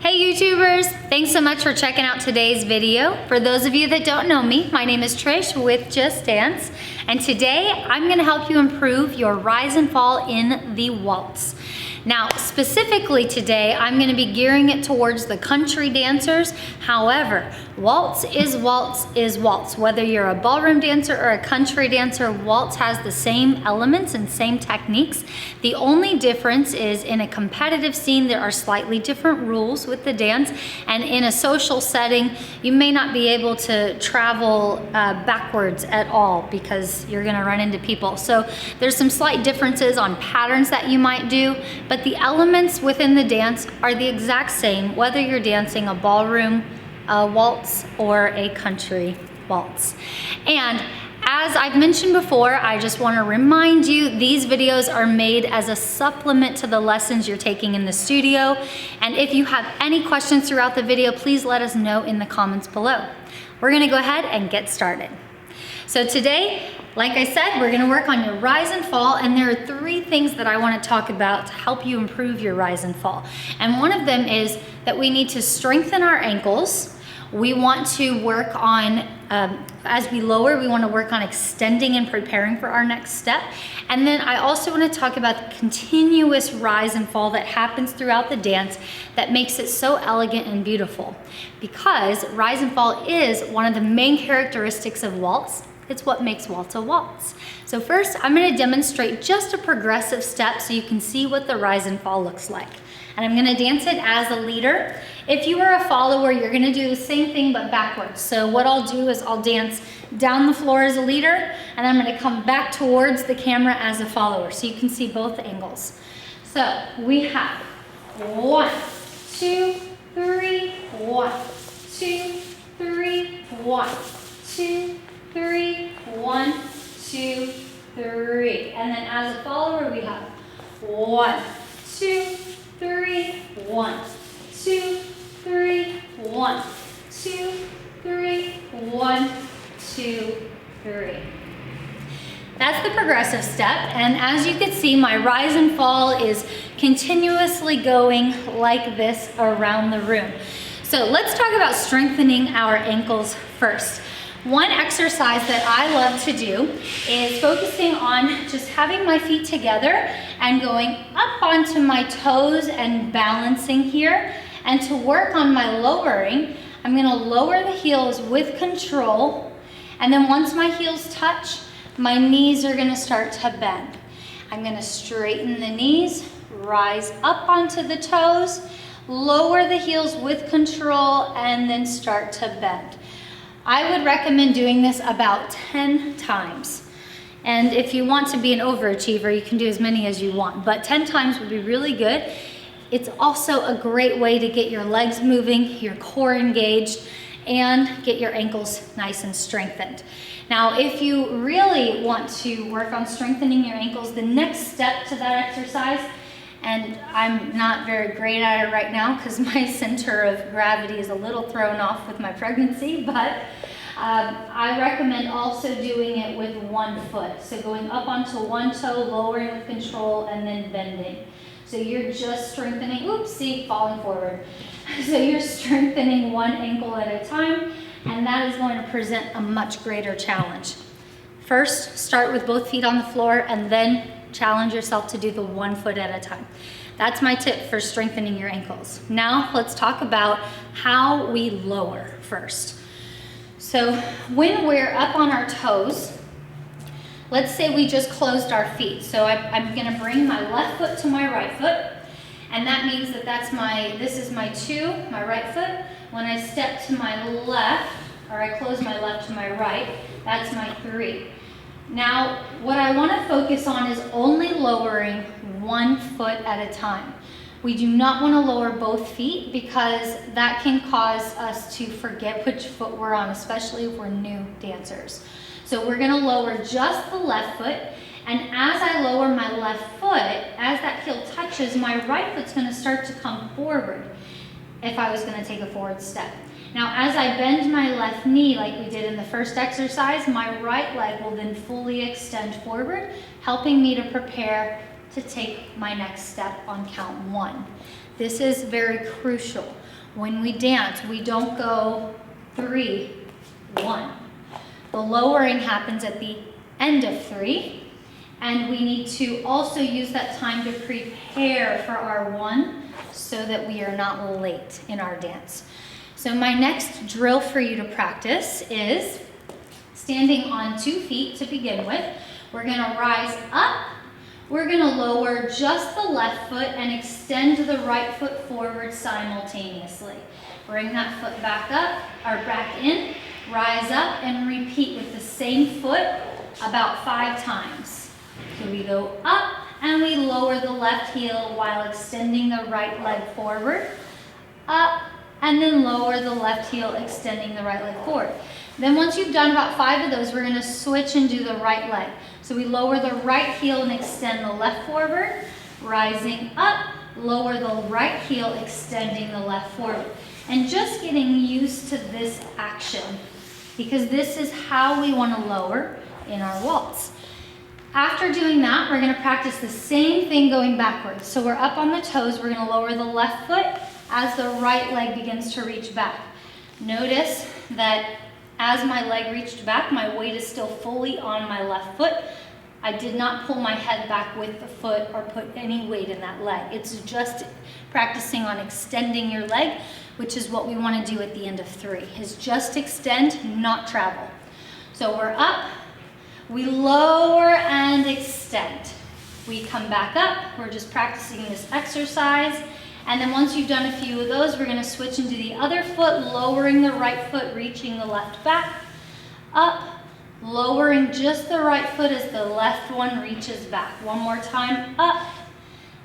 Hey YouTubers, thanks so much for checking out today's video. For those of you that don't know me, my name is Trish with Just Dance, and today I'm gonna help you improve your rise and fall in the waltz. Now, specifically today, I'm gonna be gearing it towards the country dancers. However, waltz is waltz is waltz. Whether you're a ballroom dancer or a country dancer, waltz has the same elements and same techniques. The only difference is in a competitive scene, there are slightly different rules with the dance, and in a social setting, you may not be able to travel backwards at all because you're gonna run into people. So there's some slight differences on patterns that you might do, but the elements within the dance are the exact same, whether you're dancing a ballroom waltz or a country waltz. And as I've mentioned before, I just want to remind you, these videos are made as a supplement to the lessons you're taking in the studio. And if you have any questions throughout the video, please let us know in the comments below. We're gonna go ahead and get started. So today, like I said, we're gonna work on your rise and fall, and there are three things that I wanna talk about to help you improve your rise and fall. And one of them is that we need to strengthen our ankles. We want to work on, as we lower, we wanna work on extending and preparing for our next step. And then I also wanna talk about the continuous rise and fall that happens throughout the dance that makes it so elegant and beautiful. Because rise and fall is one of the main characteristics of waltz. It's what makes waltz a waltz. So first, I'm gonna demonstrate just a progressive step so you can see what the rise and fall looks like. And I'm gonna dance it as a leader. If you are a follower, you're gonna do the same thing but backwards. So what I'll do is I'll dance down the floor as a leader, and I'm gonna come back towards the camera as a follower so you can see both angles. So we have 1, 2, 3, 1, 2, 3, 1, 2, 3, 1, 2, 3. And then as a follower, we have 1, 2, 3, 1, 2, 3, 1, 2, 3, 1, 2, 3. That's the progressive step, and as you can see, my rise and fall is continuously going like this around the room. So let's talk about strengthening our ankles first. One exercise that I love to do is focusing on just having my feet together and going up onto my toes and balancing here. And to work on my lowering, I'm gonna lower the heels with control. And then once my heels touch, my knees are gonna start to bend. I'm gonna straighten the knees, rise up onto the toes, lower the heels with control, and then start to bend. I would recommend doing this about 10 times. And if you want to be an overachiever, you can do as many as you want, but 10 times would be really good. It's also a great way to get your legs moving, your core engaged, and get your ankles nice and strengthened. Now, if you really want to work on strengthening your ankles, the next step to that exercise, and I'm not very great at it right now because my center of gravity is a little thrown off with my pregnancy, but I recommend also doing it with one foot. So going up onto one toe, lowering with control, and then bending. So you're just strengthening, oops, see, falling forward. So you're strengthening one ankle at a time, and that is going to present a much greater challenge. First, start with both feet on the floor, and then challenge yourself to do the one foot at a time. That's my tip for strengthening your ankles. Now let's talk about how we lower first. So when we're up on our toes, let's say we just closed our feet. So I'm gonna bring my left foot to my right foot, and that means that this is my 2, my right foot. When I step to my left, or I close my left to my right, that's my 3. Now, what I want to focus on is only lowering one foot at a time. We do not want to lower both feet because that can cause us to forget which foot we're on, especially if we're new dancers. So we're going to lower just the left foot, and as I lower my left foot, as that heel touches, my right foot's going to start to come forward if I was going to take a forward step. Now, as I bend my left knee like we did in the first exercise, my right leg will then fully extend forward, helping me to prepare to take my next step on count 1. This is very crucial. When we dance, we don't go 3, 1. The lowering happens at the end of 3, and we need to also use that time to prepare for our 1 so that we are not late in our dance. So my next drill for you to practice is standing on 2 feet to begin with. We're gonna rise up. We're gonna lower just the left foot and extend the right foot forward simultaneously. Bring that foot back up, or back in, rise up, and repeat with the same foot about 5 times. So we go up and we lower the left heel while extending the right leg forward. Up and then lower the left heel, extending the right leg forward. Then once you've done about 5 of those, we're gonna switch and do the right leg. So we lower the right heel and extend the left forward, rising up, lower the right heel, extending the left forward. And just getting used to this action, because this is how we want to lower in our waltz. After doing that, we're going to practice the same thing going backwards. So we're up on the toes, we're going to lower the left foot as the right leg begins to reach back. Notice that as my leg reached back, my weight is still fully on my left foot. I did not pull my head back with the foot or put any weight in that leg. It's just practicing on extending your leg, which is what we want to do at the end of 3, is just extend, not travel. So we're up, we lower and extend. We come back up, we're just practicing this exercise. And then once you've done a few of those, we're going to switch into the other foot, lowering the right foot, reaching the left back. Up, lowering just the right foot as the left one reaches back. One more time, up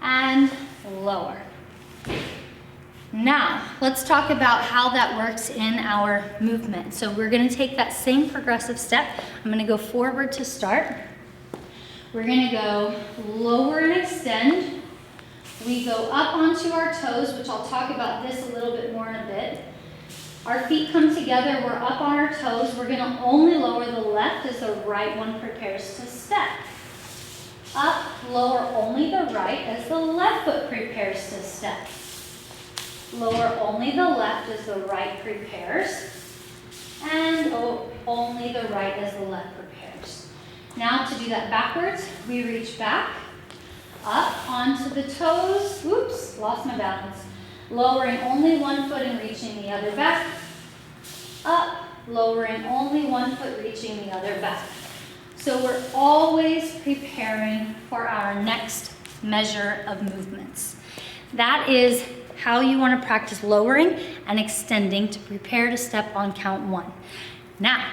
and lower. Now, let's talk about how that works in our movement. So we're going to take that same progressive step. I'm going to go forward to start. We're going to go lower and extend. We go up onto our toes, which I'll talk about this a little bit more in a bit. Our feet come together, we're up on our toes. We're gonna only lower the left as the right one prepares to step. Up, lower only the right as the left foot prepares to step. Lower only the left as the right prepares. And only the right as the left prepares. Now to do that backwards, we reach back. Up onto the toes, whoops, lost my balance. Lowering only one foot and reaching the other back. Up, lowering only one foot, reaching the other back. So we're always preparing for our next measure of movements. That is how you want to practice lowering and extending to prepare to step on count 1. Now,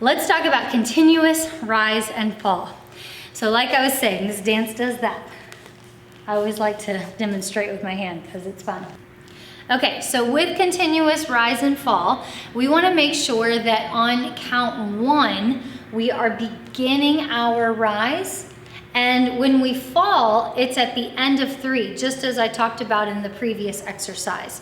let's talk about continuous rise and fall. So like I was saying, this dance does that. I always like to demonstrate with my hand because it's fun. Okay, so with continuous rise and fall, we want to make sure that on count 1, we are beginning our rise. And when we fall, it's at the end of 3, just as I talked about in the previous exercise.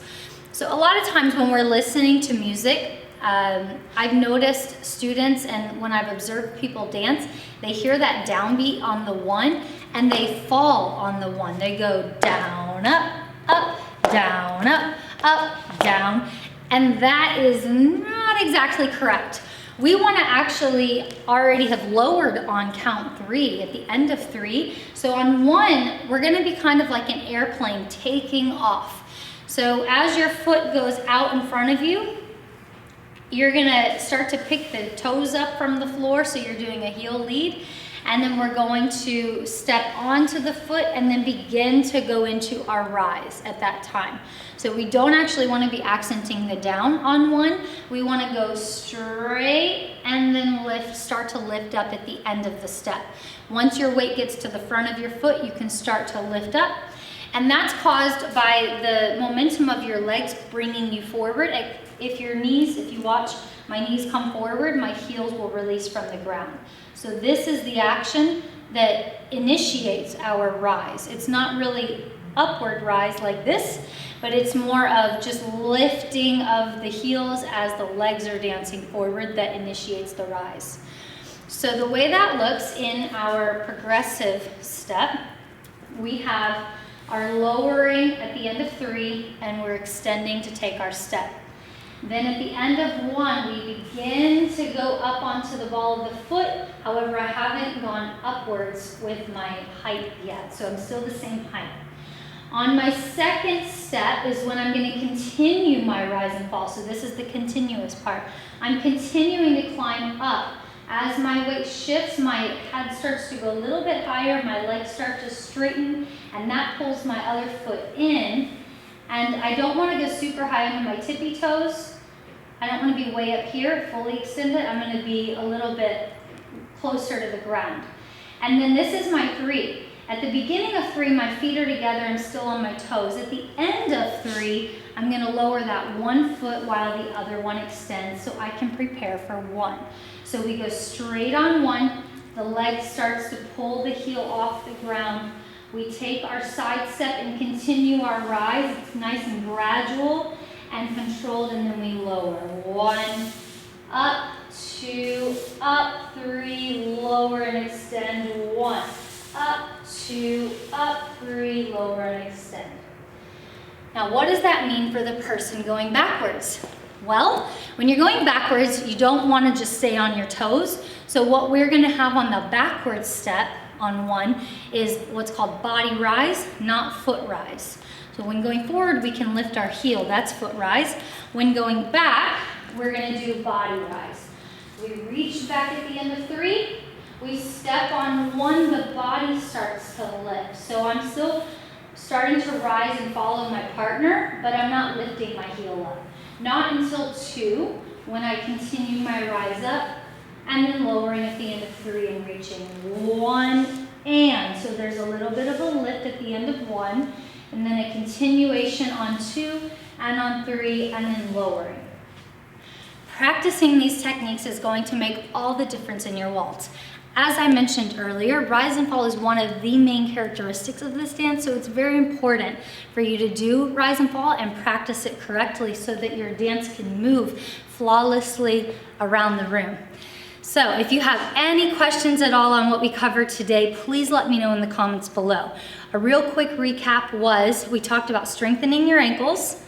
So a lot of times when we're listening to music, I've noticed students, and when I've observed people dance, they hear that downbeat on the 1 and they fall on the 1. They go down, up, down, up, down. And that is not exactly correct. We want to actually already have lowered on count 3 at the end of 3. So on 1, we're going to be kind of like an airplane taking off. So as your foot goes out in front of you, you're gonna start to pick the toes up from the floor, so you're doing a heel lead, and then we're going to step onto the foot and then begin to go into our rise at that time. So we don't actually want to be accenting the down on 1. We want to go straight and then start to lift up at the end of the step. Once your weight gets to the front of your foot, you can start to lift up. And that's caused by the momentum of your legs bringing you forward. If you watch my knees come forward, my heels will release from the ground. So this is the action that initiates our rise. It's not really upward rise like this, but it's more of just lifting of the heels as the legs are dancing forward that initiates the rise. So the way that looks in our progressive step, we have are lowering at the end of 3, and we're extending to take our step. Then at the end of 1, we begin to go up onto the ball of the foot. However, I haven't gone upwards with my height yet, so I'm still the same height. On my second step is when I'm going to continue my rise and fall. So this is the continuous part. I'm continuing to climb up. As my weight shifts, my head starts to go a little bit higher, my legs start to straighten, and that pulls my other foot in. And I don't want to go super high onto my tippy toes. I don't want to be way up here, fully extended. I'm going to be a little bit closer to the ground. And then this is my 3. At the beginning of 3, my feet are together, I'm still on my toes. At the end of 3, I'm going to lower that one foot while the other one extends so I can prepare for 1. So we go straight on 1, the leg starts to pull the heel off the ground. We take our side step and continue our rise. It's nice and gradual and controlled, and then we lower. 1, up, 2, up, 3, lower and extend. 1, up, 2, up, 3, lower and extend. Now, what does that mean for the person going backwards? Well, when you're going backwards, you don't want to just stay on your toes. So what we're going to have on the backwards step on 1 is what's called body rise, not foot rise. So when going forward, we can lift our heel, that's foot rise. When going back, we're going to do body rise. We reach back at the end of 3, we step on 1, the body starts to lift. So I'm still starting to rise and follow my partner, but I'm not lifting my heel up. Not until 2, when I continue my rise up, and then lowering at the end of 3 and reaching 1, and. So there's a little bit of a lift at the end of 1, and then a continuation on 2, and on 3, and then lowering. Practicing these techniques is going to make all the difference in your waltz. As I mentioned earlier, rise and fall is one of the main characteristics of this dance, so it's very important for you to do rise and fall and practice it correctly so that your dance can move flawlessly around the room. So if you have any questions at all on what we covered today, please let me know in the comments below. A real quick recap was we talked about strengthening your ankles,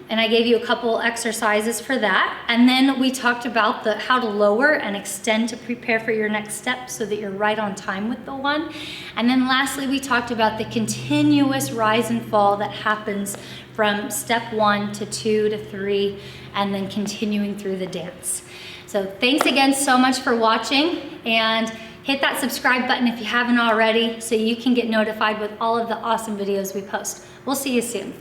and I gave you a couple exercises for that. And then we talked about how to lower and extend to prepare for your next step so that you're right on time with the 1. And then lastly, we talked about the continuous rise and fall that happens from step 1 to 2 to 3, and then continuing through the dance. So thanks again so much for watching, and hit that subscribe button if you haven't already so you can get notified with all of the awesome videos we post. We'll see you soon.